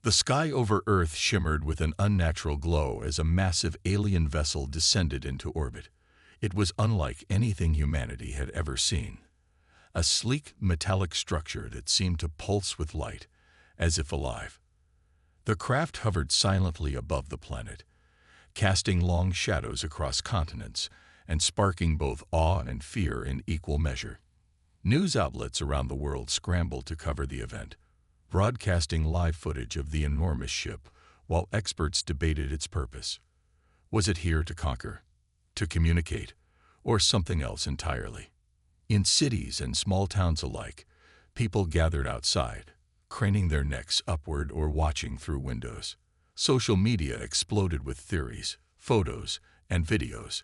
The sky over Earth shimmered with an unnatural glow as a massive alien vessel descended into orbit. It was unlike anything humanity had ever seen. A sleek, metallic structure that seemed to pulse with light, as if alive. The craft hovered silently above the planet, casting long shadows across continents and sparking both awe and fear in equal measure. News outlets around the world scrambled to cover the event, broadcasting live footage of the enormous ship while experts debated its purpose. Was it here to conquer, to communicate, or something else entirely? In cities and small towns alike, people gathered outside, craning their necks upward or watching through windows. Social media exploded with theories, photos, and videos,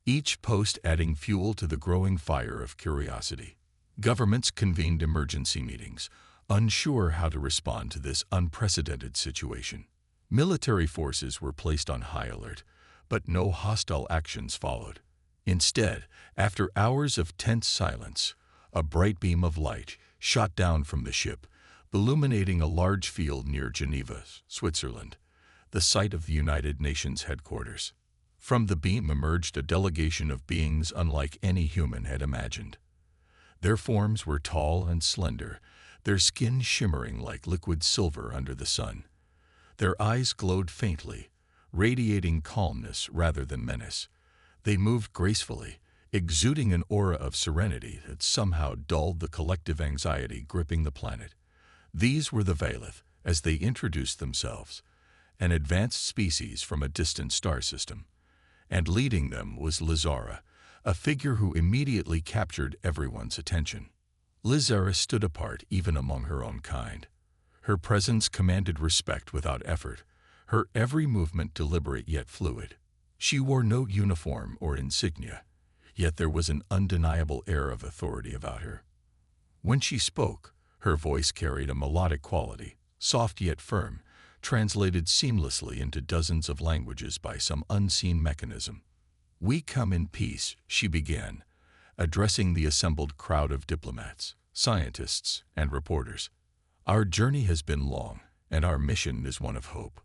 each post adding fuel to the growing fire of curiosity. Governments convened emergency meetings, unsure how to respond to this unprecedented situation. Military forces were placed on high alert, but no hostile actions followed. Instead, after hours of tense silence, a bright beam of light shot down from the ship, illuminating a large field near Geneva, Switzerland, the site of the United Nations headquarters. From the beam emerged a delegation of beings unlike any human had imagined. Their forms were tall and slender, their skin shimmering like liquid silver under the sun. Their eyes glowed faintly, radiating calmness rather than menace. They moved gracefully, exuding an aura of serenity that somehow dulled the collective anxiety gripping the planet. These were the Veilith, as they introduced themselves, an advanced species from a distant star system. And leading them was Lithara, a figure who immediately captured everyone's attention. Lithara stood apart even among her own kind. Her presence commanded respect without effort, her every movement deliberate yet fluid. She wore no uniform or insignia, yet there was an undeniable air of authority about her. When she spoke, her voice carried a melodic quality, soft yet firm, translated seamlessly into dozens of languages by some unseen mechanism. "We come in peace," she began, addressing the assembled crowd of diplomats, scientists, and reporters. "Our journey has been long, and our mission is one of hope."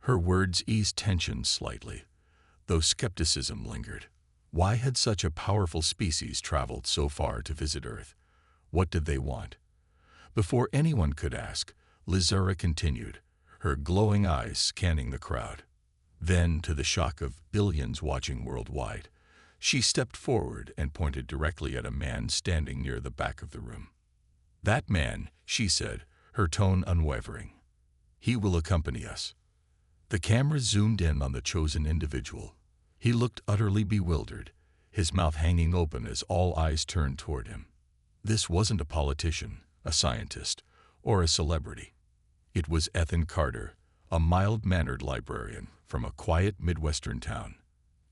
Her words eased tension slightly, though skepticism lingered. Why had such a powerful species traveled so far to visit Earth? What did they want? Before anyone could ask, Lithara continued, her glowing eyes scanning the crowd. Then, to the shock of billions watching worldwide, she stepped forward and pointed directly at a man standing near the back of the room. "That man," she said, her tone unwavering. "He will accompany us." The camera zoomed in on the chosen individual. He looked utterly bewildered, his mouth hanging open as all eyes turned toward him. This wasn't a politician, a scientist, or a celebrity. It was Ethan Carter, a mild-mannered librarian from a quiet Midwestern town.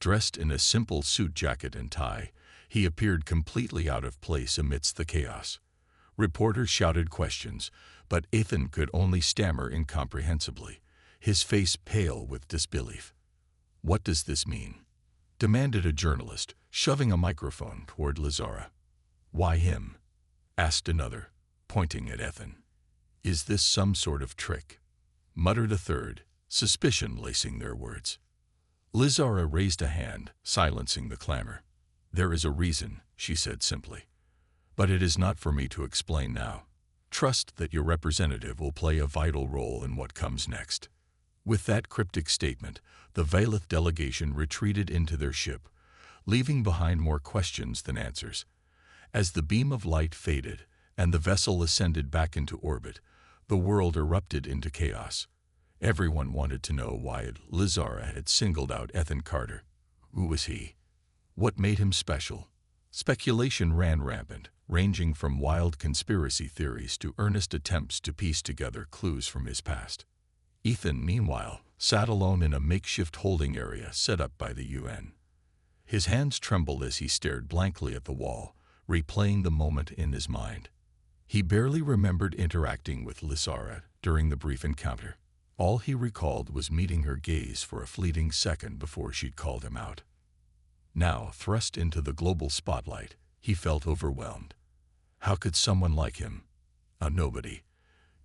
Dressed in a simple suit jacket and tie, he appeared completely out of place amidst the chaos. Reporters shouted questions, but Ethan could only stammer incomprehensibly, his face pale with disbelief. "What does this mean?" demanded a journalist, shoving a microphone toward Lithara. "Why him?" asked another, pointing at Ethan. "Is this some sort of trick?" muttered a third, suspicion lacing their words. Lithara raised a hand, silencing the clamor. "There is a reason," she said simply. "But it is not for me to explain now. Trust that your representative will play a vital role in what comes next." With that cryptic statement, the Veilith delegation retreated into their ship, leaving behind more questions than answers. As the beam of light faded and the vessel ascended back into orbit, the world erupted into chaos. Everyone wanted to know why Lithara had singled out Ethan Carter. Who was he? What made him special? Speculation ran rampant, ranging from wild conspiracy theories to earnest attempts to piece together clues from his past. Ethan, meanwhile, sat alone in a makeshift holding area set up by the UN. His hands trembled as he stared blankly at the wall, replaying the moment in his mind. He barely remembered interacting with Lithara during the brief encounter. All he recalled was meeting her gaze for a fleeting second before she'd called him out. Now, thrust into the global spotlight, he felt overwhelmed. How could someone like him, a nobody,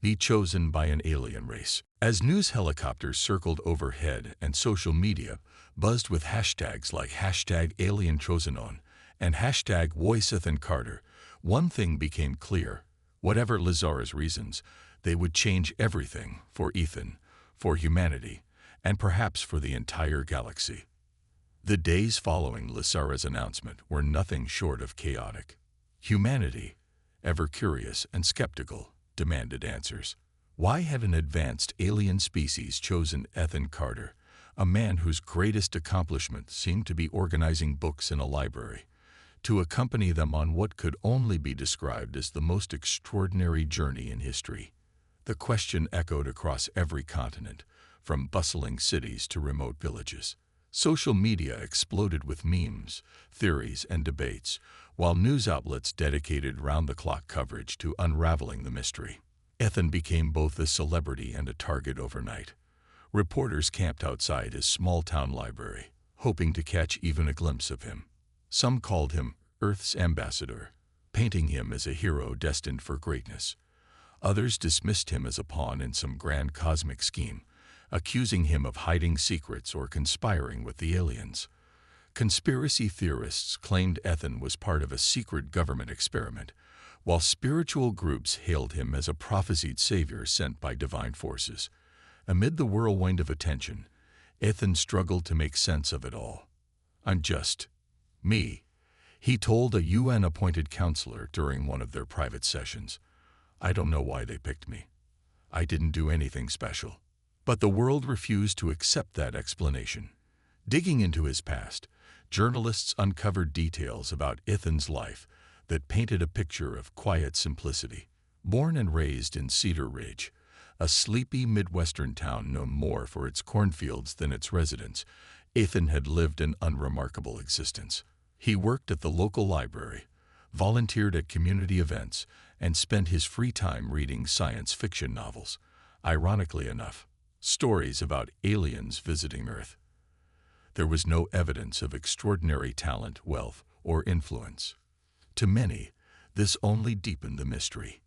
be chosen by an alien race. As news helicopters circled overhead and social media buzzed with hashtags like #AlienChosenon and #VoiceEthanCarter, one thing became clear. Whatever Lithara's reasons, they would change everything for Ethan, for humanity, and perhaps for the entire galaxy. The days following Lithara's announcement were nothing short of chaotic. Humanity, ever curious and skeptical, demanded answers. Why had an advanced alien species chosen Ethan Carter, a man whose greatest accomplishment seemed to be organizing books in a library, to accompany them on what could only be described as the most extraordinary journey in history? The question echoed across every continent, from bustling cities to remote villages. Social media exploded with memes, theories, and debates, while news outlets dedicated round-the-clock coverage to unraveling the mystery. Ethan became both a celebrity and a target overnight. Reporters camped outside his small-town library, hoping to catch even a glimpse of him. Some called him Earth's ambassador, painting him as a hero destined for greatness. Others dismissed him as a pawn in some grand cosmic scheme, accusing him of hiding secrets or conspiring with the aliens. Conspiracy theorists claimed Ethan was part of a secret government experiment, while spiritual groups hailed him as a prophesied savior sent by divine forces. Amid the whirlwind of attention, Ethan struggled to make sense of it all. "I'm just me," he told a UN-appointed counselor during one of their private sessions. "I don't know why they picked me. I didn't do anything special." But the world refused to accept that explanation. Digging into his past, journalists uncovered details about Ethan's life that painted a picture of quiet simplicity. Born and raised in Cedar Ridge, a sleepy Midwestern town known more for its cornfields than its residents, Ethan had lived an unremarkable existence. He worked at the local library, volunteered at community events, and spent his free time reading science fiction novels. Ironically enough, stories about aliens visiting Earth. There was no evidence of extraordinary talent, wealth, or influence. To many, this only deepened the mystery.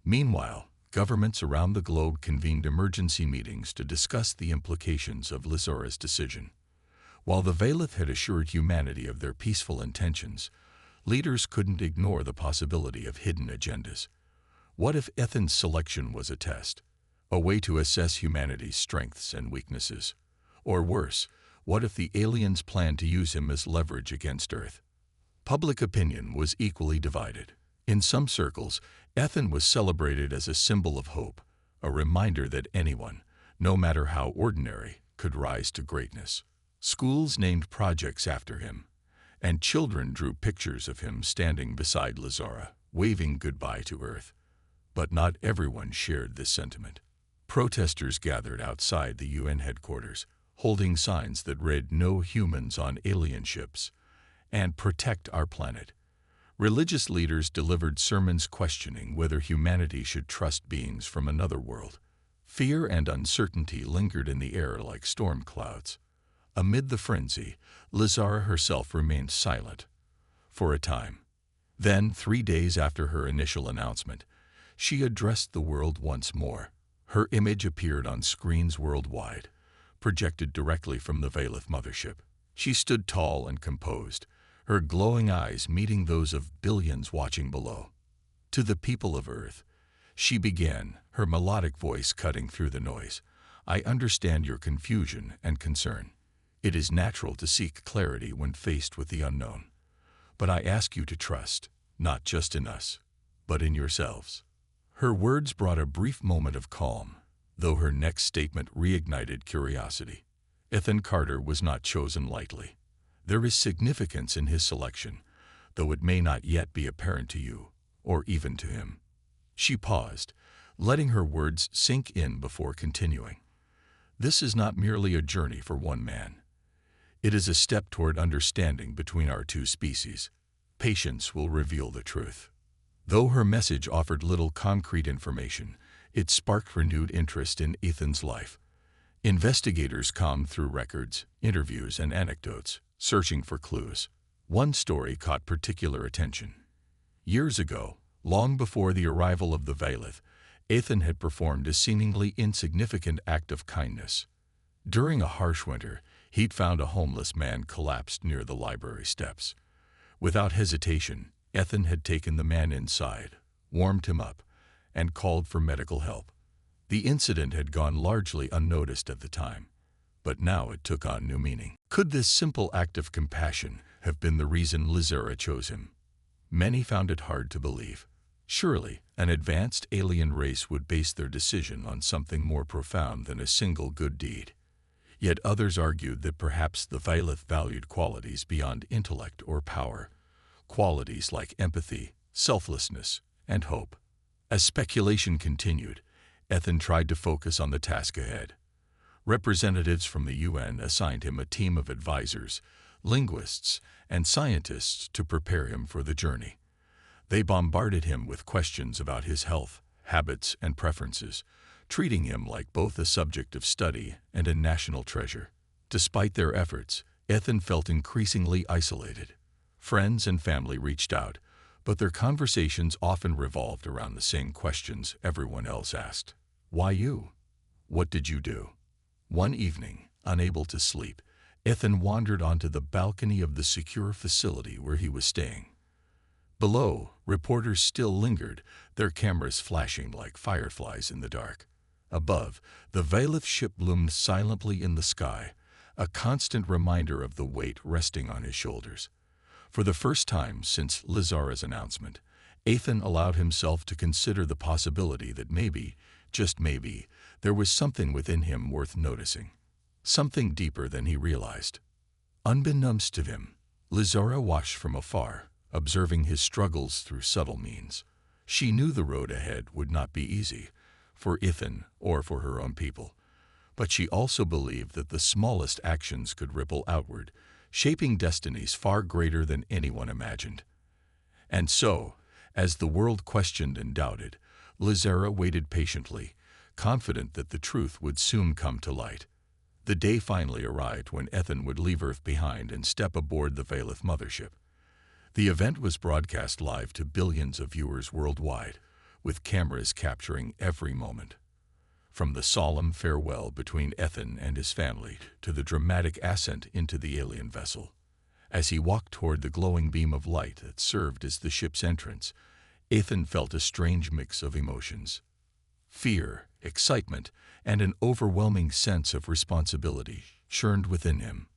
Meanwhile, governments around the globe convened emergency meetings to discuss the implications of Lithara's decision. While the Vailith had assured humanity of their peaceful intentions, leaders couldn't ignore the possibility of hidden agendas. What if Ethan's selection was a test? A way to assess humanity's strengths and weaknesses? Or worse, what if the aliens planned to use him as leverage against Earth? Public opinion was equally divided. In some circles, Ethan was celebrated as a symbol of hope, a reminder that anyone, no matter how ordinary, could rise to greatness. Schools named projects after him, and children drew pictures of him standing beside Lithara, waving goodbye to Earth. But not everyone shared this sentiment. Protesters gathered outside the UN headquarters, holding signs that read "No humans on alien ships" and "Protect our planet." Religious leaders delivered sermons questioning whether humanity should trust beings from another world. Fear and uncertainty lingered in the air like storm clouds. Amid the frenzy, Lithara herself remained silent for a time. Then, 3 days after her initial announcement, she addressed the world once more. Her image appeared on screens worldwide, projected directly from the Vailith mothership. She stood tall and composed, her glowing eyes meeting those of billions watching below. To the people of Earth, she began, her melodic voice cutting through the noise. "I understand your confusion and concern. It is natural to seek clarity when faced with the unknown. But I ask you to trust, not just in us, but in yourselves." Her words brought a brief moment of calm, though her next statement reignited curiosity. Ethan Carter was not chosen lightly. There is significance in his selection, though it may not yet be apparent to you, or even to him. She paused, letting her words sink in before continuing. "This is not merely a journey for one man. It is a step toward understanding between our two species. Patience will reveal the truth." Though her message offered little concrete information, it sparked renewed interest in Ethan's life. Investigators combed through records, interviews, and anecdotes, searching for clues. One story caught particular attention. Years ago, long before the arrival of the Vailith, Ethan had performed a seemingly insignificant act of kindness. During a harsh winter, he'd found a homeless man collapsed near the library steps. Without hesitation, Ethan had taken the man inside, warmed him up, and called for medical help. The incident had gone largely unnoticed at the time, but now it took on new meaning. Could this simple act of compassion have been the reason Lithara chose him? Many found it hard to believe. Surely, an advanced alien race would base their decision on something more profound than a single good deed. Yet others argued that perhaps the Vailith valued qualities beyond intellect or power, qualities like empathy, selflessness, and hope. As speculation continued, Ethan tried to focus on the task ahead. Representatives from the UN assigned him a team of advisors, linguists, and scientists to prepare him for the journey. They bombarded him with questions about his health, habits, and preferences, treating him like both a subject of study and a national treasure. Despite their efforts, Ethan felt increasingly isolated. Friends and family reached out, but their conversations often revolved around the same questions everyone else asked. Why you? What did you do? One evening, unable to sleep, Ethan wandered onto the balcony of the secure facility where he was staying. Below, reporters still lingered, their cameras flashing like fireflies in the dark. Above, the Vailith ship loomed silently in the sky, a constant reminder of the weight resting on his shoulders. For the first time since Lithara's announcement, Ethan allowed himself to consider the possibility that maybe, just maybe, there was something within him worth noticing. Something deeper than he realized. Unbeknownst to him, Lithara watched from afar, observing his struggles through subtle means. She knew the road ahead would not be easy, for Ethan or for her own people. But she also believed that the smallest actions could ripple outward, shaping destinies far greater than anyone imagined. And so, as the world questioned and doubted, Lithara waited patiently, confident that the truth would soon come to light. The day finally arrived when Ethan would leave Earth behind and step aboard the Vailith mothership. The event was broadcast live to billions of viewers worldwide, with cameras capturing every moment. From the solemn farewell between Ethan and his family to the dramatic ascent into the alien vessel. As he walked toward the glowing beam of light that served as the ship's entrance, Ethan felt a strange mix of emotions. Fear, excitement, and an overwhelming sense of responsibility churned within him.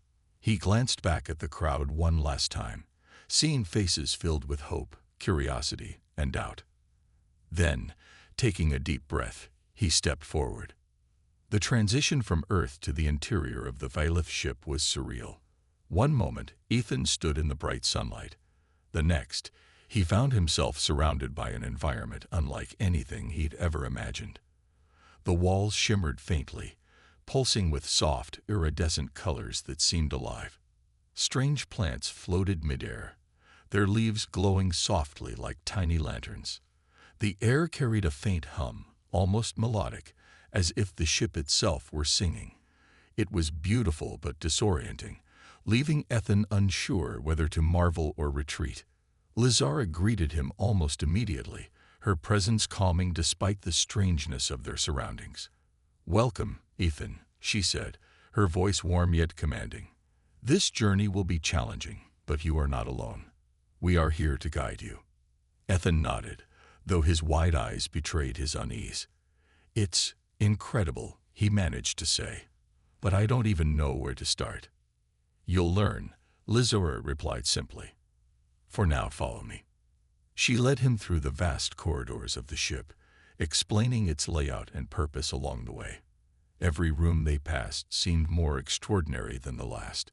He glanced back at the crowd one last time, seeing faces filled with hope, curiosity, and doubt. Then, taking a deep breath, he stepped forward. The transition from Earth to the interior of the Vailith ship was surreal. One moment, Ethan stood in the bright sunlight. The next, he found himself surrounded by an environment unlike anything he'd ever imagined. The walls shimmered faintly, pulsing with soft, iridescent colors that seemed alive. Strange plants floated midair, their leaves glowing softly like tiny lanterns. The air carried a faint hum, almost melodic, as if the ship itself were singing. It was beautiful but disorienting, leaving Ethan unsure whether to marvel or retreat. Lithara greeted him almost immediately, her presence calming despite the strangeness of their surroundings. "Welcome, Ethan," she said, her voice warm yet commanding. "This journey will be challenging, but you are not alone. We are here to guide you." Ethan nodded, though his wide eyes betrayed his unease. "It's incredible," he managed to say, "but I don't even know where to start." "You'll learn," Lithara replied simply. "For now, follow me." She led him through the vast corridors of the ship, explaining its layout and purpose along the way. Every room they passed seemed more extraordinary than the last.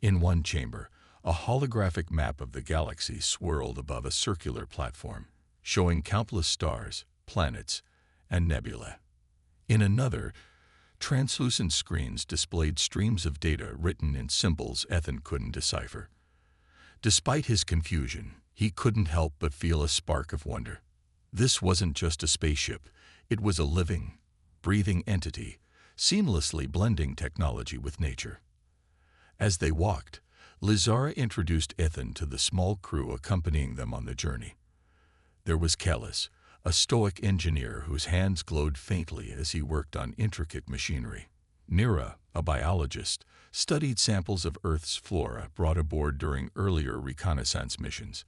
In one chamber, a holographic map of the galaxy swirled above a circular platform, showing countless stars, planets, and nebulae. In another, translucent screens displayed streams of data written in symbols Ethan couldn't decipher. Despite his confusion, he couldn't help but feel a spark of wonder. This wasn't just a spaceship, it was a living, breathing entity, seamlessly blending technology with nature. As they walked, Lithara introduced Ethan to the small crew accompanying them on the journey. There was Kellis, a stoic engineer whose hands glowed faintly as he worked on intricate machinery. Nira, a biologist, studied samples of Earth's flora brought aboard during earlier reconnaissance missions.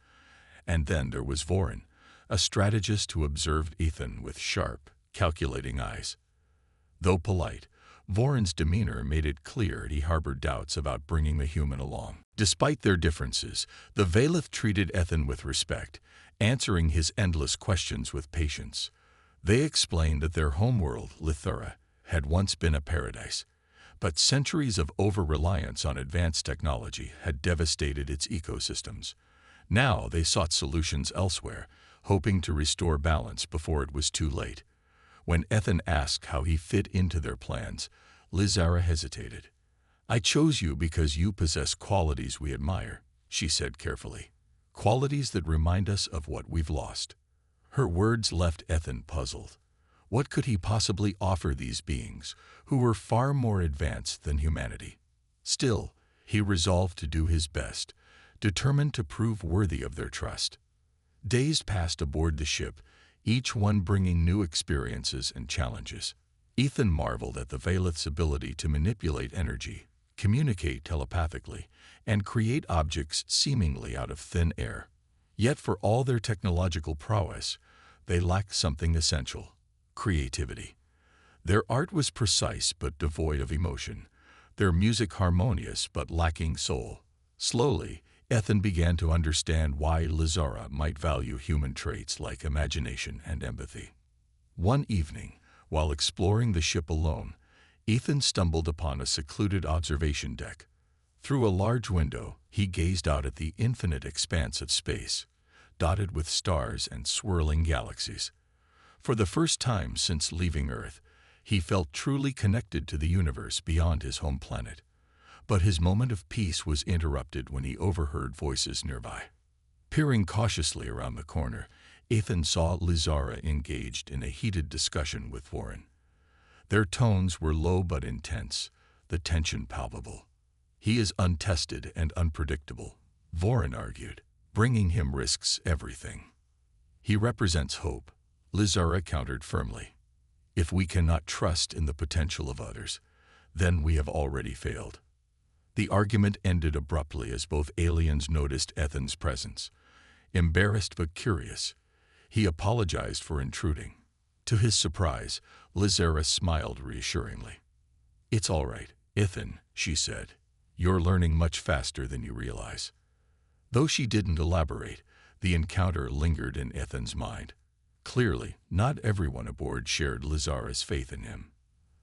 And then there was Vorin, a strategist who observed Ethan with sharp, calculating eyes. Though polite, Vorin's demeanor made it clear he harbored doubts about bringing the human along. Despite their differences, the Valith treated Ethan with respect, answering his endless questions with patience. They explained that their homeworld, Lithara, had once been a paradise, but centuries of over-reliance on advanced technology had devastated its ecosystems. Now they sought solutions elsewhere, hoping to restore balance before it was too late. When Ethan asked how he fit into their plans, Lithara hesitated. "I chose you because you possess qualities we admire," she said carefully. "Qualities that remind us of what we've lost." Her words left Ethan puzzled. What could he possibly offer these beings, who were far more advanced than humanity? Still, he resolved to do his best, determined to prove worthy of their trust. Days passed aboard the ship, each one bringing new experiences and challenges. Ethan marveled at the Valith's ability to manipulate energy, communicate telepathically, and create objects seemingly out of thin air. Yet for all their technological prowess, they lacked something essential: creativity. Their art was precise but devoid of emotion, their music harmonious but lacking soul. Slowly, Ethan began to understand why Lithara might value human traits like imagination and empathy. One evening, while exploring the ship alone, Ethan stumbled upon a secluded observation deck. Through a large window, he gazed out at the infinite expanse of space, dotted with stars and swirling galaxies. For the first time since leaving Earth, he felt truly connected to the universe beyond his home planet. But his moment of peace was interrupted when he overheard voices nearby. Peering cautiously around the corner, Ethan saw Lithara engaged in a heated discussion with Vorin. Their tones were low but intense, the tension palpable. "He is untested and unpredictable," Vorin argued. "Bringing him risks everything." "He represents hope," Lithara countered firmly. "If we cannot trust in the potential of others, then we have already failed." The argument ended abruptly as both aliens noticed Ethan's presence. Embarrassed but curious, he apologized for intruding. To his surprise, Lithara smiled reassuringly. "It's all right, Ethan," she said. "You're learning much faster than you realize." Though she didn't elaborate, the encounter lingered in Ethan's mind. Clearly, not everyone aboard shared Lithara's faith in him.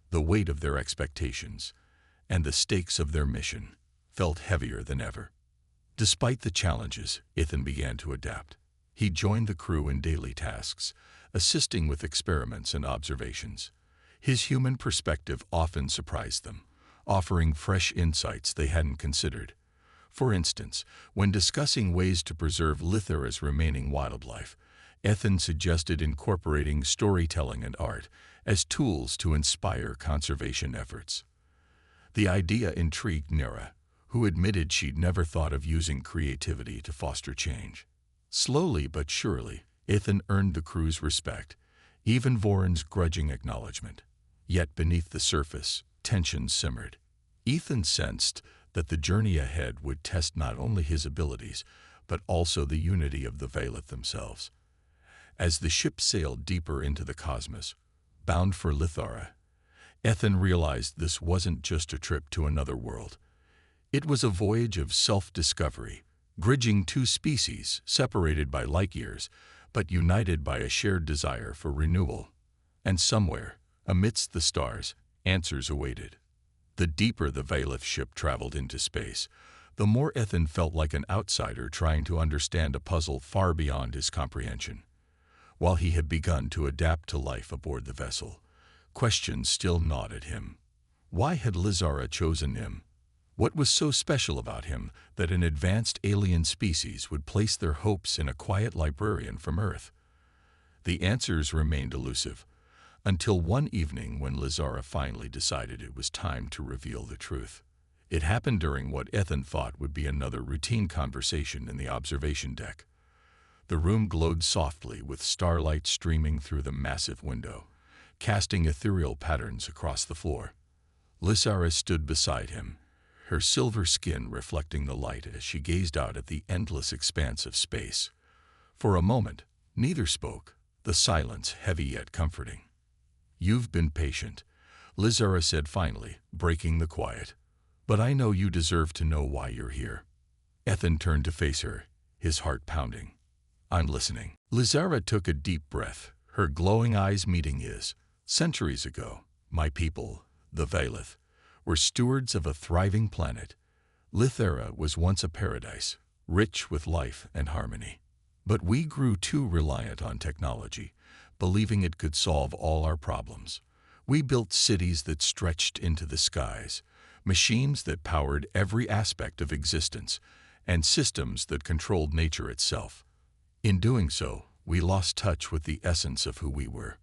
The weight of their expectations, and the stakes of their mission, felt heavier than ever. Despite the challenges, Ethan began to adapt. He joined the crew in daily tasks, assisting with experiments and observations. His human perspective often surprised them, offering fresh insights they hadn't considered. For instance, when discussing ways to preserve Lithara's remaining wildlife, Ethan suggested incorporating storytelling and art as tools to inspire conservation efforts. The idea intrigued Nira, who admitted she'd never thought of using creativity to foster change. Slowly but surely, Ethan earned the crew's respect, even Vorin's grudging acknowledgement. Yet beneath the surface, tension simmered. Ethan sensed that the journey ahead would test not only his abilities, but also the unity of the Valith themselves. As the ship sailed deeper into the cosmos, bound for Lithara, Ethan realized this wasn't just a trip to another world. It was a voyage of self-discovery, bridging two species separated by light years, but united by a shared desire for renewal. And somewhere, amidst the stars, answers awaited. The deeper the Valith ship traveled into space, the more Ethan felt like an outsider trying to understand a puzzle far beyond his comprehension. While he had begun to adapt to life aboard the vessel, questions still gnawed at him. Why had Lithara chosen him? What was so special about him that an advanced alien species would place their hopes in a quiet librarian from Earth? The answers remained elusive, until one evening when Lithara finally decided it was time to reveal the truth. It happened during what Ethan thought would be another routine conversation in the observation deck. The room glowed softly with starlight streaming through the massive window, casting ethereal patterns across the floor. Lithara stood beside him, her silver skin reflecting the light as she gazed out at the endless expanse of space. For a moment, neither spoke, the silence heavy yet comforting. "You've been patient," Lithara said finally, breaking the quiet. "But I know you deserve to know why you're here." Ethan turned to face her, his heart pounding. "I'm listening." Lithara took a deep breath, her glowing eyes meeting his. "Centuries ago, my people, the Vailith, were stewards of a thriving planet. Lithara was once a paradise, rich with life and harmony. But we grew too reliant on technology, believing it could solve all our problems. We built cities that stretched into the skies, machines that powered every aspect of existence, and systems that controlled nature itself. In doing so, we lost touch with the essence of who we were."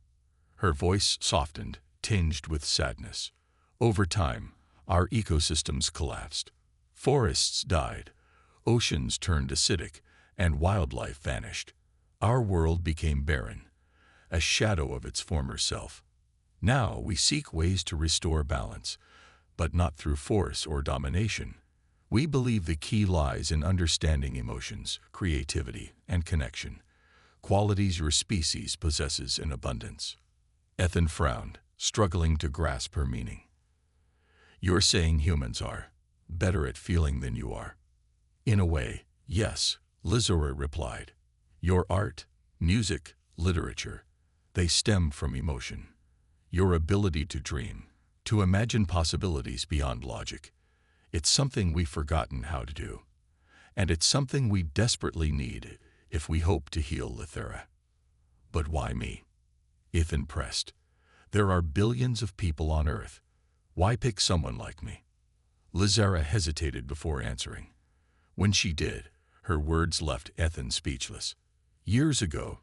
Her voice softened, tinged with sadness. "Over time, our ecosystems collapsed. Forests died, oceans turned acidic, and wildlife vanished. Our world became barren, a shadow of its former self. Now we seek ways to restore balance, but not through force or domination. We believe the key lies in understanding emotions, creativity, and connection, qualities your species possesses in abundance." Ethan frowned, struggling to grasp her meaning. "You're saying humans are better at feeling than you are?" "In a way, yes," Lithara replied. "Your art, music, literature, they stem from emotion. Your ability to dream, to imagine possibilities beyond logic. It's something we've forgotten how to do. And it's something we desperately need if we hope to heal Lithara." "But why me?" Ethan pressed. "There are billions of people on Earth. Why pick someone like me?" Lithara hesitated before answering. When she did, her words left Ethan speechless. "Years ago,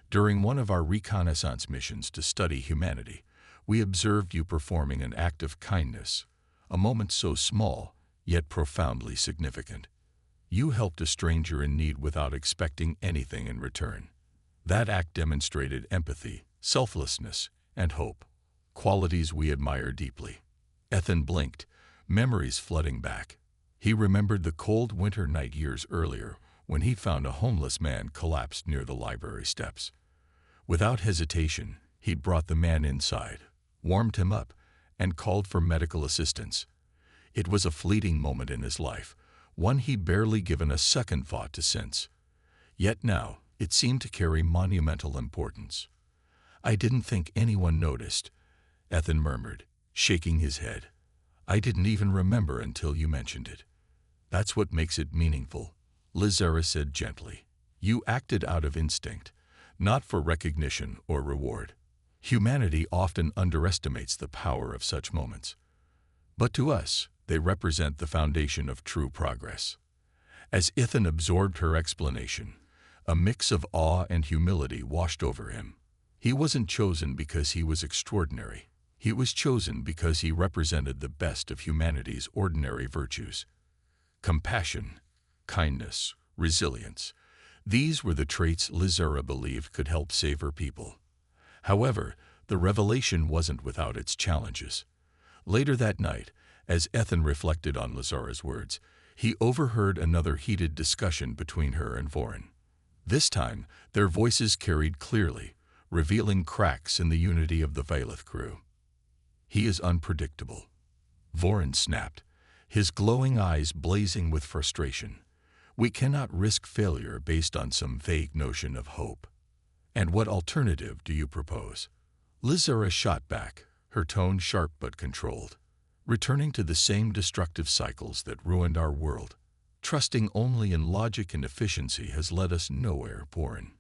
during one of our reconnaissance missions to study humanity, we observed you performing an act of kindness, a moment so small, yet profoundly significant. You helped a stranger in need without expecting anything in return. That act demonstrated empathy, selflessness, and hope, qualities we admire deeply." Ethan blinked, memories flooding back. He remembered the cold winter night years earlier when he found a homeless man collapsed near the library steps. Without hesitation, he'd brought the man inside, warmed him up, and called for medical assistance. It was a fleeting moment in his life, one he'd barely given a second thought to since. Yet now, it seemed to carry monumental importance. "I didn't think anyone noticed," Ethan murmured, shaking his head. "I didn't even remember until you mentioned it." "That's what makes it meaningful," Lithara said gently. "You acted out of instinct, not for recognition or reward. Humanity often underestimates the power of such moments. But to us, they represent the foundation of true progress." As Ethan absorbed her explanation, a mix of awe and humility washed over him. He wasn't chosen because he was extraordinary. He was chosen because he represented the best of humanity's ordinary virtues. Compassion, kindness, resilience. These were the traits Lithara believed could help save her people. However, the revelation wasn't without its challenges. Later that night, as Ethan reflected on Lithara's words, he overheard another heated discussion between her and Vorin. This time, their voices carried clearly, revealing cracks in the unity of the Vailith crew. "He is unpredictable," Vorin snapped, his glowing eyes blazing with frustration. "We cannot risk failure based on some vague notion of hope." "And what alternative do you propose?" Lithara shot back, her tone sharp but controlled. "Returning to the same destructive cycles that ruined our world. Trusting only in logic and efficiency has led us nowhere, Vorin.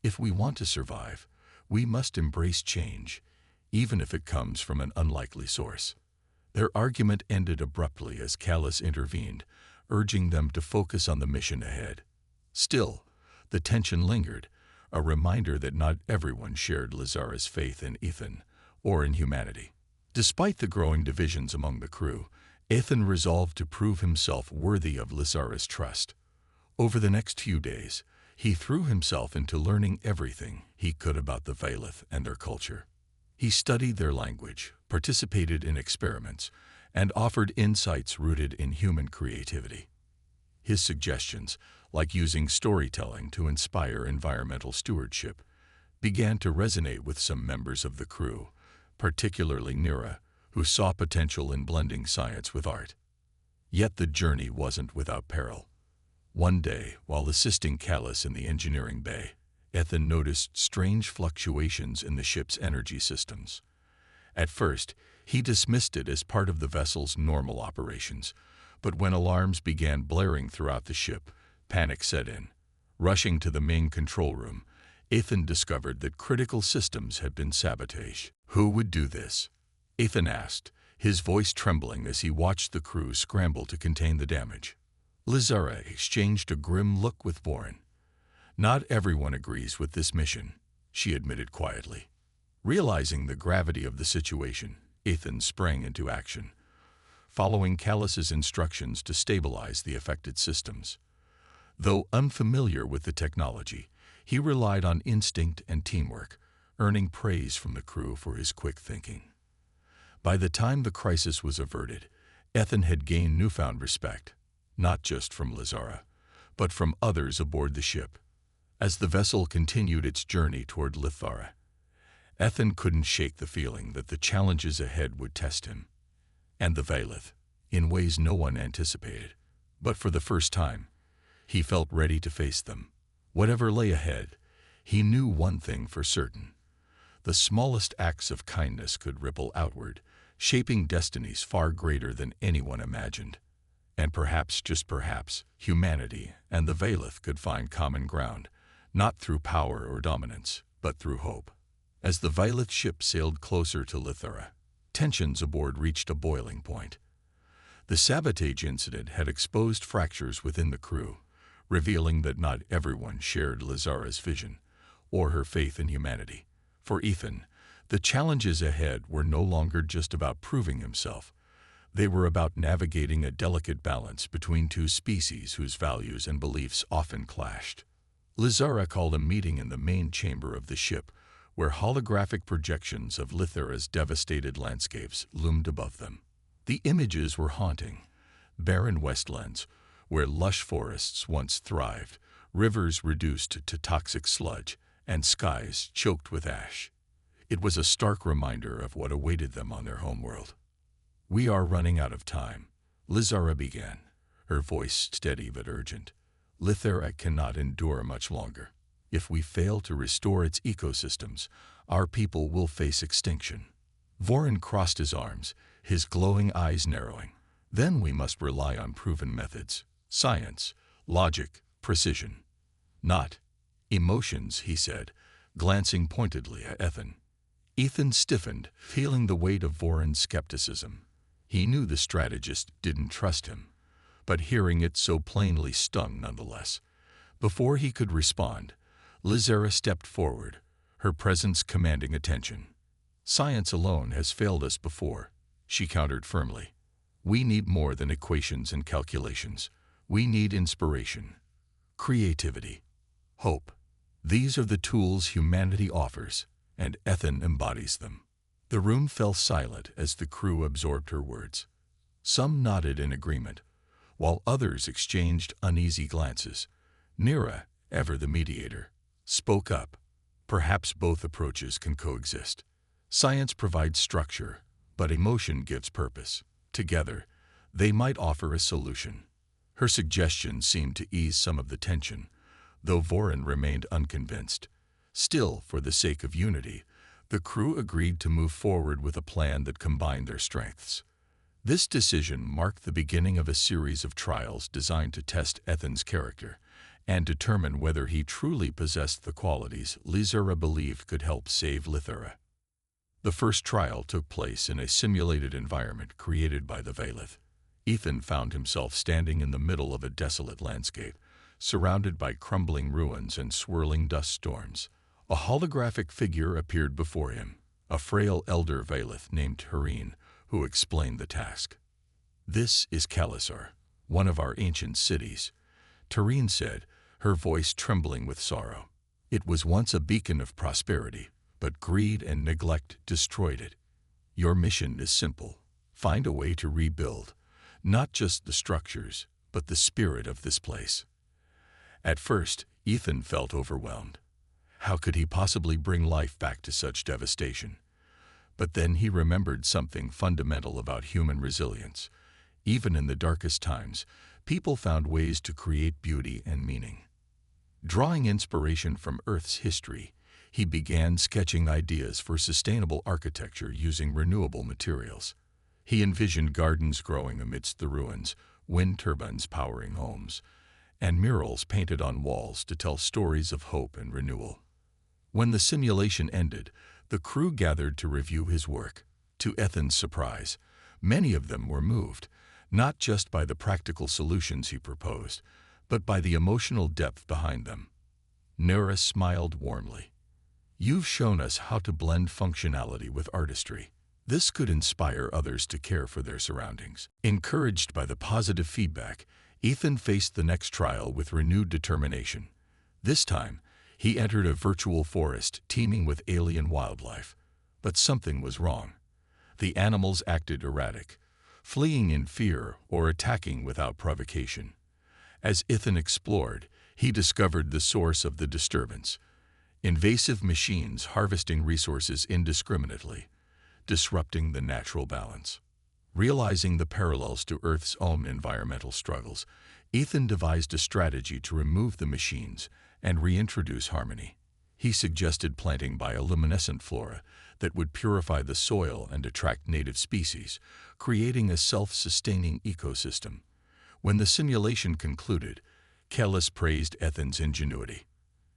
If we want to survive, we must embrace change, even if it comes from an unlikely source." Their argument ended abruptly as Callus intervened, urging them to focus on the mission ahead. Still, the tension lingered, a reminder that not everyone shared Lithara's faith in Ethan or in humanity. Despite the growing divisions among the crew, Ethan resolved to prove himself worthy of Lithara's trust. Over the next few days, He threw himself into learning everything he could about the Vailith and their culture. He studied their language, participated in experiments, and offered insights rooted in human creativity. His suggestions, like using storytelling to inspire environmental stewardship, began to resonate with some members of the crew, particularly Nira, who saw potential in blending science with art. Yet the journey wasn't without peril. One day, while assisting Callus in the engineering bay, Ethan noticed strange fluctuations in the ship's energy systems. At first, he dismissed it as part of the vessel's normal operations, but when alarms began blaring throughout the ship, panic set in. Rushing to the main control room, Ethan discovered that critical systems had been sabotaged. Who would do this? Ethan asked, his voice trembling as he watched the crew scramble to contain the damage. Lithara exchanged a grim look with Vorin. Not everyone agrees with this mission, she admitted quietly. Realizing the gravity of the situation, Ethan sprang into action, following Callus's instructions to stabilize the affected systems. Though unfamiliar with the technology, he relied on instinct and teamwork, earning praise from the crew for his quick thinking. By the time the crisis was averted, Ethan had gained newfound respect, not just from Lithara, but from others aboard the ship. As the vessel continued its journey toward Lithara, Ethan couldn't shake the feeling that the challenges ahead would test him, and the Vailith, in ways no one anticipated. But for the first time, he felt ready to face them. Whatever lay ahead, he knew one thing for certain. The smallest acts of kindness could ripple outward, shaping destinies far greater than anyone imagined. And perhaps, just perhaps, humanity and the Vailith could find common ground, not through power or dominance, but through hope. As the Vailith ship sailed closer to Lithara, tensions aboard reached a boiling point. The sabotage incident had exposed fractures within the crew, revealing that not everyone shared Lithara's vision or her faith in humanity. For Ethan, the challenges ahead were no longer just about proving himself. They were about navigating a delicate balance between two species whose values and beliefs often clashed. Lithara called a meeting in the main chamber of the ship, where holographic projections of Lithara's devastated landscapes loomed above them. The images were haunting. Barren wastelands, where lush forests once thrived, rivers reduced to toxic sludge, and skies choked with ash. It was a stark reminder of what awaited them on their homeworld. "We are running out of time," Lithara began, her voice steady but urgent. "Lithara cannot endure much longer. If we fail to restore its ecosystems, our people will face extinction." Vorin crossed his arms, his glowing eyes narrowing. "Then we must rely on proven methods, science, logic, precision. Not emotions," he said, glancing pointedly at Ethan. Ethan stiffened, feeling the weight of Vorin's skepticism. He knew the strategist didn't trust him, but hearing it so plainly stung nonetheless. Before he could respond, Lithara stepped forward, her presence commanding attention. "Science alone has failed us before," she countered firmly. "We need more than equations and calculations. We need inspiration, creativity, hope. These are the tools humanity offers, and Ethan embodies them." The room fell silent as the crew absorbed her words. Some nodded in agreement, while others exchanged uneasy glances. Nira, ever the mediator, spoke up. "Perhaps both approaches can coexist. Science provides structure, but emotion gives purpose. Together, they might offer a solution." Her suggestion seemed to ease some of the tension, though Vorin remained unconvinced. Still, for the sake of unity, the crew agreed to move forward with a plan that combined their strengths. This decision marked the beginning of a series of trials designed to test Ethan's character and determine whether he truly possessed the qualities Lithara believed could help save Lithara. The first trial took place in a simulated environment created by the Vailith. Ethan found himself standing in the middle of a desolate landscape, surrounded by crumbling ruins and swirling dust storms. A holographic figure appeared before him, a frail elder Vailith named Hareen, who explained the task. "This is Kalisar, one of our ancient cities," Tareen said, her voice trembling with sorrow. It was once a beacon of prosperity, but greed and neglect destroyed it. Your mission is simple. Find a way to rebuild, not just the structures, but the spirit of this place. At first, Ethan felt overwhelmed. How could he possibly bring life back to such devastation? But then he remembered something fundamental about human resilience. Even in the darkest times, people found ways to create beauty and meaning. Drawing inspiration from Earth's history, he began sketching ideas for sustainable architecture using renewable materials. He envisioned gardens growing amidst the ruins, wind turbines powering homes, and murals painted on walls to tell stories of hope and renewal. When the simulation ended, the crew gathered to review his work. To Ethan's surprise, many of them were moved, not just by the practical solutions he proposed, but by the emotional depth behind them. Nera smiled warmly. "You've shown us how to blend functionality with artistry. This could inspire others to care for their surroundings." Encouraged by the positive feedback, Ethan faced the next trial with renewed determination. This time, he entered a virtual forest teeming with alien wildlife. But something was wrong. The animals acted erratic, fleeing in fear or attacking without provocation. As Ethan explored, he discovered the source of the disturbance: invasive machines harvesting resources indiscriminately, disrupting the natural balance. Realizing the parallels to Earth's own environmental struggles, Ethan devised a strategy to remove the machines and reintroduce harmony. He suggested planting bioluminescent flora that would purify the soil and attract native species, creating a self-sustaining ecosystem. When the simulation concluded, Kellis praised Ethan's ingenuity.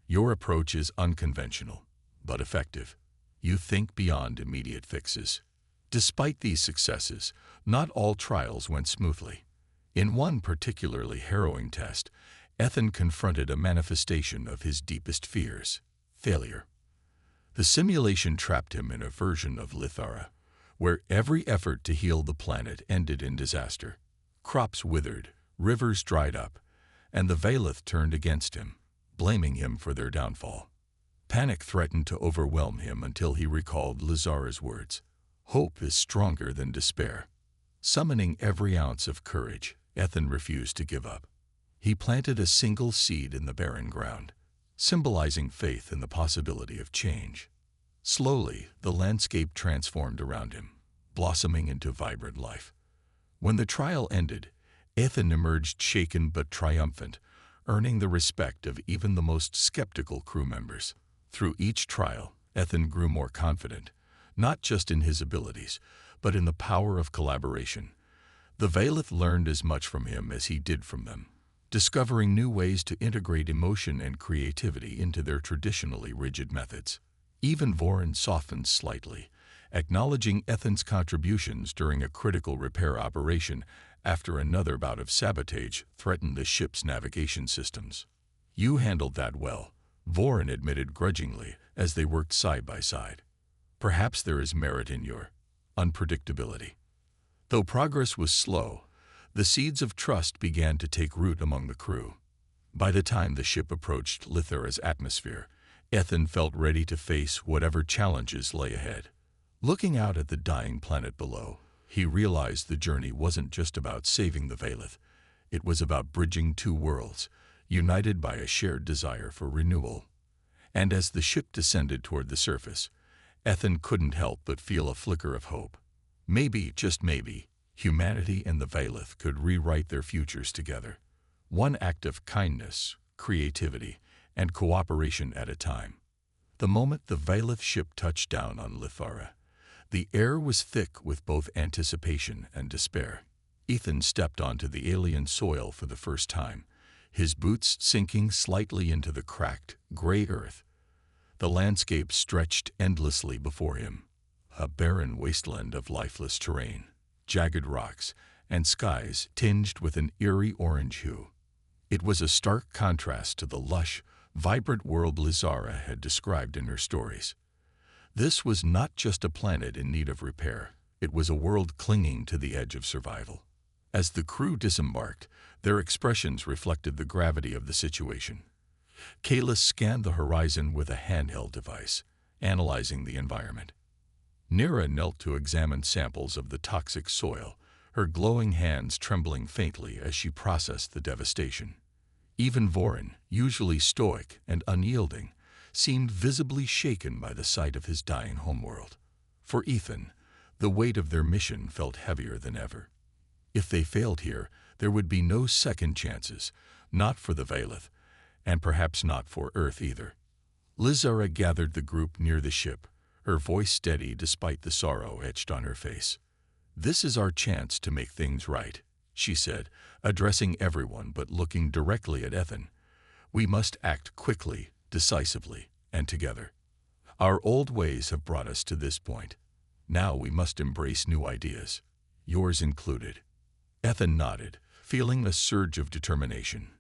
"Your approach is unconventional, but effective. You think beyond immediate fixes." Despite these successes, not all trials went smoothly. In one particularly harrowing test, Ethan confronted a manifestation of his deepest fears: failure. The simulation trapped him in a version of Lithara, where every effort to heal the planet ended in disaster. Crops withered, rivers dried up, and the Vailith turned against him, blaming him for their downfall. Panic threatened to overwhelm him until he recalled Lithara's words: "Hope is stronger than despair." Summoning every ounce of courage, Ethan refused to give up. He planted a single seed in the barren ground, symbolizing faith in the possibility of change. Slowly, the landscape transformed around him, blossoming into vibrant life. When the trial ended, Ethan emerged shaken but triumphant, earning the respect of even the most skeptical crew members. Through each trial, Ethan grew more confident, not just in his abilities, but in the power of collaboration. The Vailith learned as much from him as he did from them, discovering new ways to integrate emotion and creativity into their traditionally rigid methods. Even Vorin softened slightly, acknowledging Ethan's contributions during a critical repair operation after another bout of sabotage threatened the ship's navigation systems. "You handled that well," Vorin admitted grudgingly as they worked side by side. "Perhaps there is merit in your unpredictability." Though progress was slow, the seeds of trust began to take root among the crew. By the time the ship approached Lithara's atmosphere, Ethan felt ready to face whatever challenges lay ahead. Looking out at the dying planet below, he realized the journey wasn't just about saving the Vailith. It was about bridging two worlds, united by a shared desire for renewal. And as the ship descended toward the surface, Ethan couldn't help but feel a flicker of hope. Maybe, just maybe, humanity and the Vailith could rewrite their futures together. One act of kindness, creativity, and cooperation at a time. The moment the Vailith ship touched down on Lithara, the air was thick with both anticipation and despair. Ethan stepped onto the alien soil for the first time, his boots sinking slightly into the cracked, gray earth. The landscape stretched endlessly before him, a barren wasteland of lifeless terrain, jagged rocks, and skies tinged with an eerie orange hue. It was a stark contrast to the lush, vibrant world Lithara had described in her stories. This was not just a planet in need of repair, it was a world clinging to the edge of survival. As the crew disembarked, their expressions reflected the gravity of the situation. Kalis scanned the horizon with a handheld device, analyzing the environment. Nira knelt to examine samples of the toxic soil, her glowing hands trembling faintly as she processed the devastation. Even Vorin, usually stoic and unyielding, seemed visibly shaken by the sight of his dying homeworld. For Ethan, the weight of their mission felt heavier than ever. If they failed here, there would be no second chances, not for the Valeth, and perhaps not for Earth either. Lithara gathered the group near the ship, her voice steady despite the sorrow etched on her face. "This is our chance to make things right," she said, addressing everyone but looking directly at Ethan. "We must act quickly, decisively, and together. Our old ways have brought us to this point. Now we must embrace new ideas, yours included." Ethan nodded, feeling a surge of determination.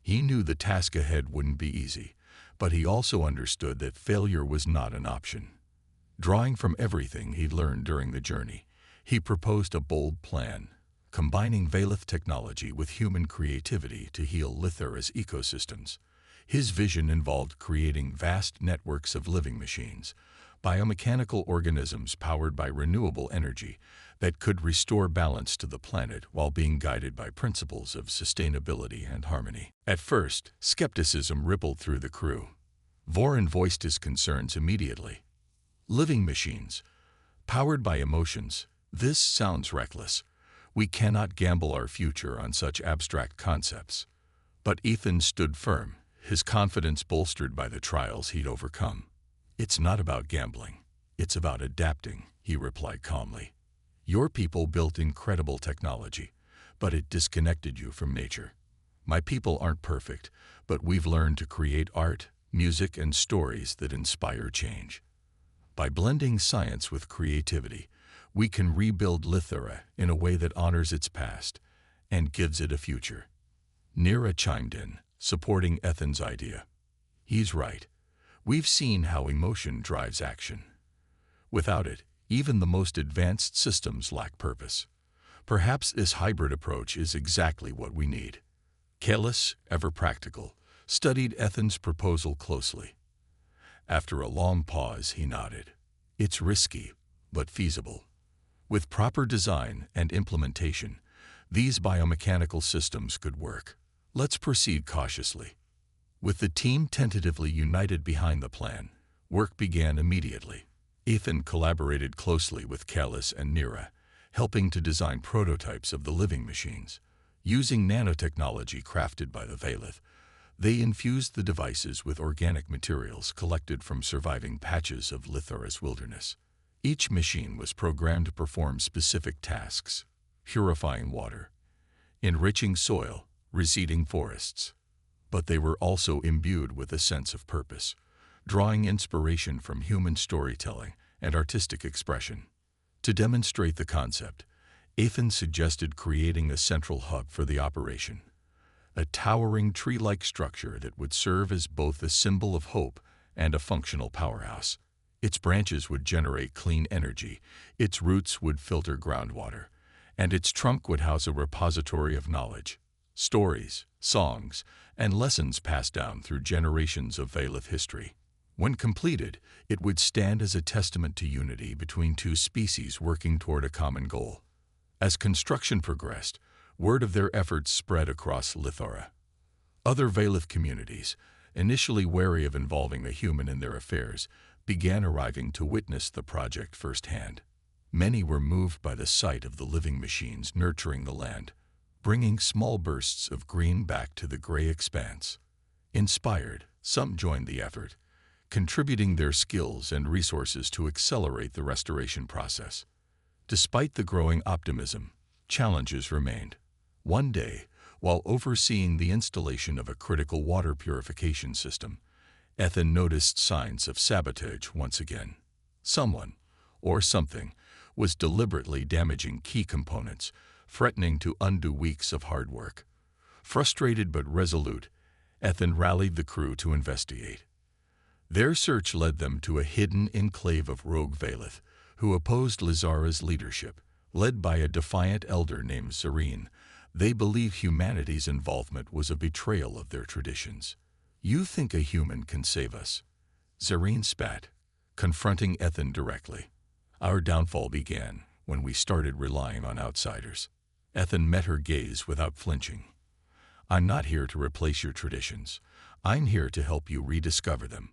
He knew the task ahead wouldn't be easy, but he also understood that failure was not an option. Drawing from everything he'd learned during the journey, he proposed a bold plan, combining Valeth technology with human creativity to heal Lithara's ecosystems. His vision involved creating vast networks of living machines, biomechanical organisms powered by renewable energy that could restore balance to the planet while being guided by principles of sustainability and harmony. At first, skepticism rippled through the crew. Vorin voiced his concerns immediately. "Living machines, powered by emotions, this sounds reckless. We cannot gamble our future on such abstract concepts." But Ethan stood firm, his confidence bolstered by the trials he'd overcome. "It's not about gambling. It's about adapting," he replied calmly. "Your people built incredible technology, but it disconnected you from nature. My people aren't perfect, but we've learned to create art, music, and stories that inspire change. By blending science with creativity, we can rebuild Lithara in a way that honors its past and gives it a future." Nira chimed in, supporting Ethan's idea. "He's right. We've seen how emotion drives action. Without it, even the most advanced systems lack purpose. Perhaps this hybrid approach is exactly what we need." Kalis, ever practical, studied Ethan's proposal closely. After a long pause, he nodded. "It's risky, but feasible. With proper design and implementation, these biomechanical systems could work. Let's proceed cautiously." With the team tentatively united behind the plan, work began immediately. Ethan collaborated closely with Kalis and Nira, helping to design prototypes of the living machines. Using nanotechnology crafted by the Valeth, they infused the devices with organic materials collected from surviving patches of Lithara's wilderness. Each machine was programmed to perform specific tasks: purifying water, enriching soil, reseeding forests. But they were also imbued with a sense of purpose, drawing inspiration from human storytelling and artistic expression. To demonstrate the concept, Ethan suggested creating a central hub for the operation, a towering tree-like structure that would serve as both a symbol of hope and a functional powerhouse. Its branches would generate clean energy, its roots would filter groundwater, and its trunk would house a repository of knowledge, stories, songs, and lessons passed down through generations of Valeth history. When completed, it would stand as a testament to unity between two species working toward a common goal. As construction progressed, word of their efforts spread across Lithara. Other Valeth communities, initially wary of involving a human in their affairs, began arriving to witness the project firsthand. Many were moved by the sight of the living machines nurturing the land, bringing small bursts of green back to the gray expanse. Inspired, some joined the effort, contributing their skills and resources to accelerate the restoration process. Despite the growing optimism, challenges remained. One day, while overseeing the installation of a critical water purification system, Ethan noticed signs of sabotage once again. Someone, or something, was deliberately damaging key components, threatening to undo weeks of hard work. Frustrated but resolute, Ethan rallied the crew to investigate. Their search led them to a hidden enclave of rogue Valeth, who opposed Lithara's leadership. Led by a defiant elder named Serene, they believed humanity's involvement was a betrayal of their traditions. You think a human can save us? Zareen spat, confronting Ethan directly. Our downfall began when we started relying on outsiders. Ethan met her gaze without flinching. I'm not here to replace your traditions. I'm here to help you rediscover them.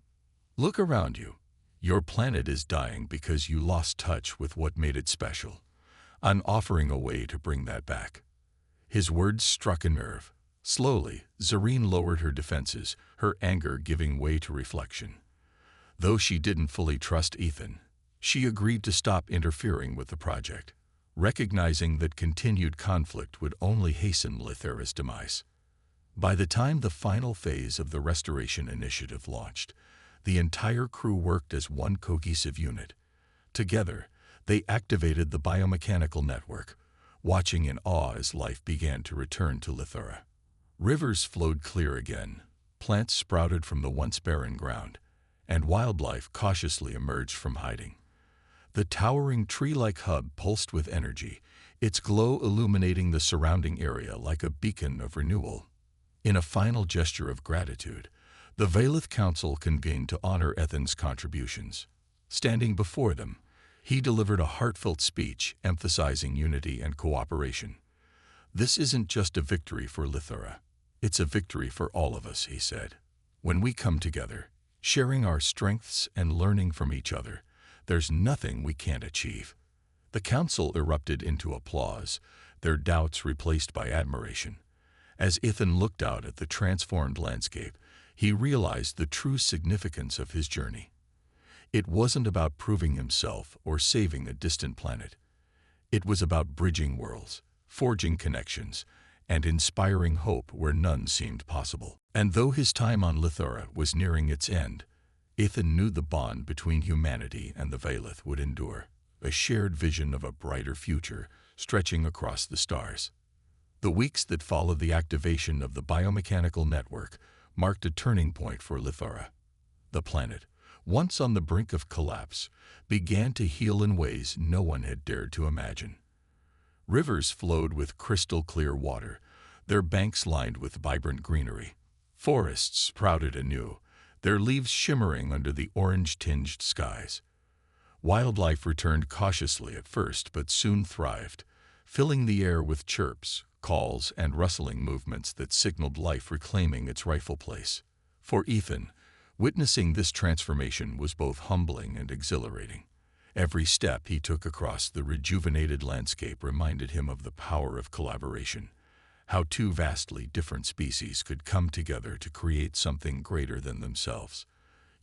Look around you. Your planet is dying because you lost touch with what made it special. I'm offering a way to bring that back. His words struck a nerve. Slowly, Zareen lowered her defenses, her anger giving way to reflection. Though she didn't fully trust Ethan, she agreed to stop interfering with the project, recognizing that continued conflict would only hasten Lithara's demise. By the time the final phase of the restoration initiative launched, the entire crew worked as one cohesive unit. Together, they activated the biomechanical network, watching in awe as life began to return to Lithara. Rivers flowed clear again, plants sprouted from the once barren ground, and wildlife cautiously emerged from hiding. The towering tree-like hub pulsed with energy, its glow illuminating the surrounding area like a beacon of renewal. In a final gesture of gratitude, the Vaylith Council convened to honor Ethan's contributions. Standing before them, he delivered a heartfelt speech emphasizing unity and cooperation. This isn't just a victory for Lithara. It's a victory for all of us, he said. When we come together, sharing our strengths and learning from each other, there's nothing we can't achieve. The council erupted into applause, their doubts replaced by admiration. As Ethan looked out at the transformed landscape, he realized the true significance of his journey. It wasn't about proving himself or saving a distant planet. It was about bridging worlds, forging connections, and inspiring hope where none seemed possible. And though his time on Lithara was nearing its end, Ethan knew the bond between humanity and the Vaylith would endure, a shared vision of a brighter future stretching across the stars. The weeks that followed the activation of the biomechanical network marked a turning point for Lithara. The planet, once on the brink of collapse, began to heal in ways no one had dared to imagine. Rivers flowed with crystal-clear water, their banks lined with vibrant greenery. Forests sprouted anew, their leaves shimmering under the orange-tinged skies. Wildlife returned cautiously at first but soon thrived, filling the air with chirps, calls, and rustling movements that signaled life reclaiming its rightful place. For Ethan, witnessing this transformation was both humbling and exhilarating. Every step he took across the rejuvenated landscape reminded him of the power of collaboration, how two vastly different species could come together to create something greater than themselves.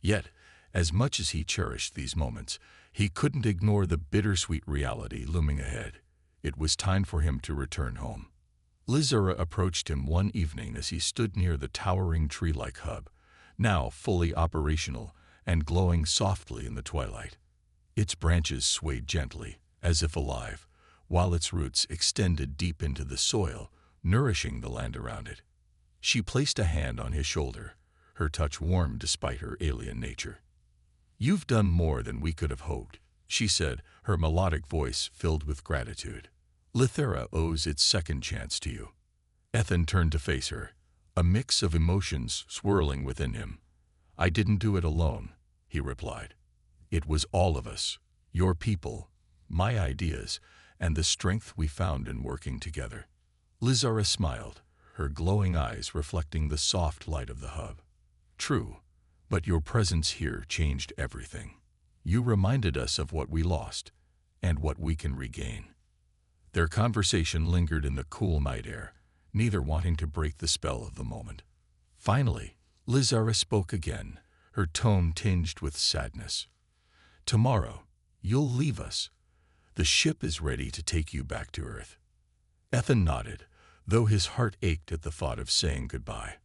Yet, as much as he cherished these moments, he couldn't ignore the bittersweet reality looming ahead. It was time for him to return home. Lithara approached him one evening as he stood near the towering tree-like hub, now fully operational and glowing softly in the twilight. Its branches swayed gently, as if alive, while its roots extended deep into the soil, nourishing the land around it. She placed a hand on his shoulder, her touch warm despite her alien nature. "You've done more than we could have hoped," she said, her melodic voice filled with gratitude. "Lithara owes its second chance to you." Ethan turned to face her, a mix of emotions swirling within him. "I didn't do it alone," he replied. "It was all of us, your people, my ideas, and the strength we found in working together." Lithara smiled, her glowing eyes reflecting the soft light of the hub. "True, but your presence here changed everything. You reminded us of what we lost, and what we can regain." Their conversation lingered in the cool night air, neither wanting to break the spell of the moment. Finally, Lithara spoke again, her tone tinged with sadness. "Tomorrow, you'll leave us. The ship is ready to take you back to Earth." Ethan nodded, though his heart ached at the thought of saying goodbye.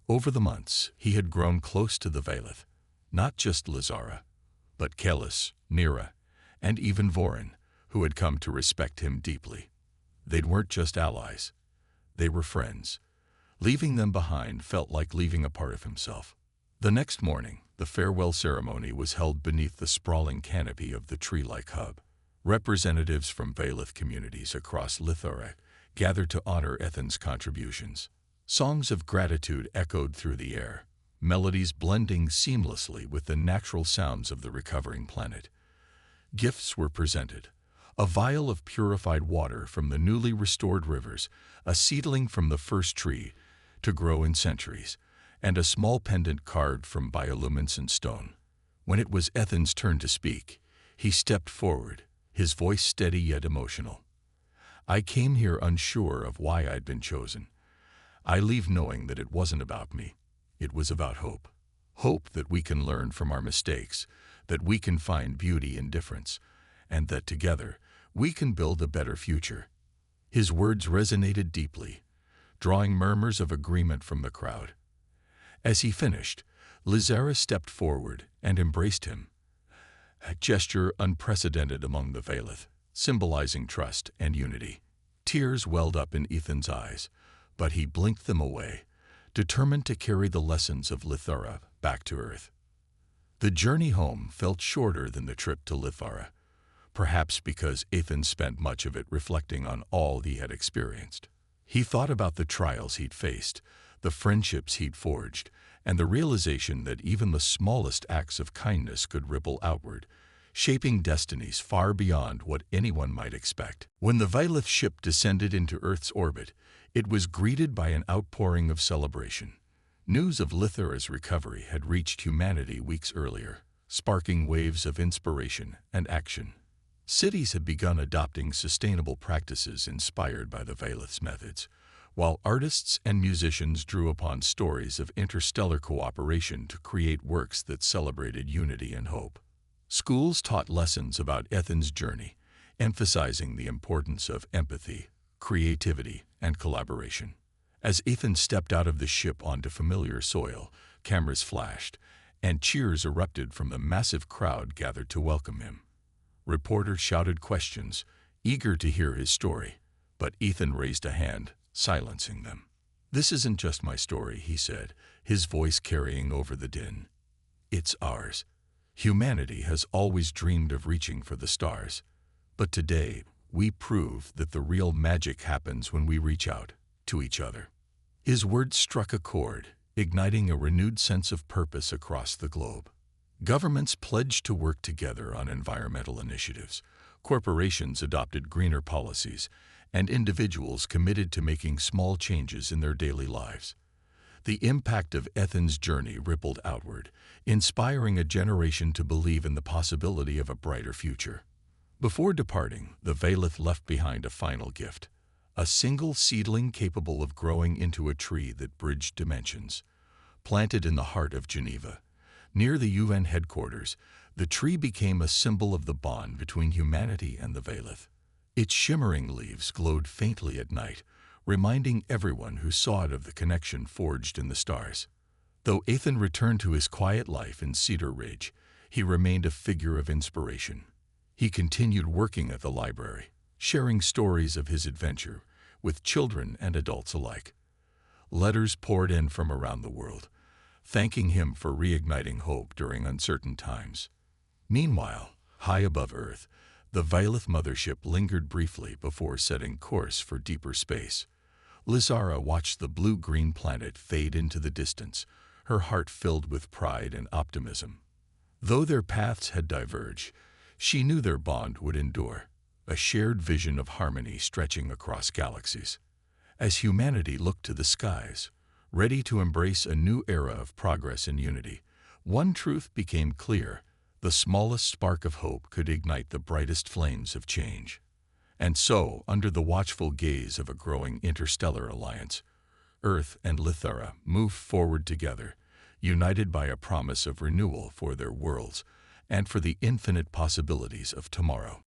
Over the months, he had grown close to the Vaylith, not just Lithara, but Kellis, Nira, and even Vorin, who had come to respect him deeply. They weren't just allies. They were friends. Leaving them behind felt like leaving a part of himself. The next morning, the farewell ceremony was held beneath the sprawling canopy of the tree-like hub. Representatives from Vaylith communities across Lithara gathered to honor Ethan's contributions. Songs of gratitude echoed through the air, melodies blending seamlessly with the natural sounds of the recovering planet. Gifts were presented: a vial of purified water from the newly restored rivers, a seedling from the first tree to grow in centuries, and a small pendant carved from bioluminescent stone. When it was Ethan's turn to speak, he stepped forward, his voice steady yet emotional. "I came here unsure of why I'd been chosen. I leave knowing that it wasn't about me. It was about hope. Hope that we can learn from our mistakes, that we can find beauty in difference, and that together we can build a better future." His words resonated deeply, drawing murmurs of agreement from the crowd. As he finished, Lithara stepped forward and embraced him, a gesture unprecedented among the Vailith, symbolizing trust and unity. Tears welled up in Ethan's eyes, but he blinked them away, determined to carry the lessons of Lithara back to Earth. The journey home felt shorter than the trip to Lithara, perhaps because Ethan spent much of it reflecting on all he had experienced. He thought about the trials he'd faced, the friendships he'd forged, and the realization that even the smallest acts of kindness could ripple outward, shaping destinies far beyond what anyone might expect. When the Vailith ship descended into Earth's orbit, it was greeted by an outpouring of celebration. News of Lithara's recovery had reached humanity weeks earlier, sparking waves of inspiration and action. Cities had begun adopting sustainable practices inspired by the Vailith's methods, while artists and musicians drew upon stories of interstellar cooperation to create works that celebrated unity and hope. Schools taught lessons about Ethan's journey, emphasizing the importance of empathy, creativity, and collaboration. As Ethan stepped out of the ship onto familiar soil, cameras flashed, and cheers erupted from the massive crowd gathered to welcome him. Reporters shouted questions, eager to hear his story, but Ethan raised a hand, silencing them. "This isn't just my story," he said, his voice carrying over the din. "It's ours. Humanity has always dreamed of reaching for the stars, but today we prove that the real magic happens when we reach out to each other." His words struck a chord, igniting a renewed sense of purpose across the globe. Governments pledged to work together on environmental initiatives, corporations adopted greener policies, and individuals committed to making small changes in their daily lives. The impact of Ethan's journey rippled outward, inspiring a generation to believe in the possibility of a brighter future. Before departing, the Vailith left behind a final gift: a single seedling capable of growing into a tree that bridged dimensions. Planted in the heart of Geneva, near the UN headquarters, the tree became a symbol of the bond between humanity and the Vailith. Its shimmering leaves glowed faintly at night, reminding everyone who saw it of the connection forged in the stars. Though Ethan returned to his quiet life in Cedar Ridge, he remained a figure of inspiration. He continued working at the library, sharing stories of his adventure with children and adults alike. Letters poured in from around the world, thanking him for reigniting hope during uncertain times. Meanwhile, high above Earth, the Vailith mothership lingered briefly before setting course for deeper space. Lithara watched the blue-green planet fade into the distance, her heart filled with pride and optimism. Though their paths had diverged, she knew their bond would endure, a shared vision of harmony stretching across galaxies. As humanity looked to the skies, ready to embrace a new era of progress and unity, one truth became clear: the smallest spark of hope could ignite the brightest flames of change. And so, under the watchful gaze of a growing interstellar alliance, Earth and Lithara moved forward together, united by a promise of renewal for their worlds and for the infinite possibilities of tomorrow.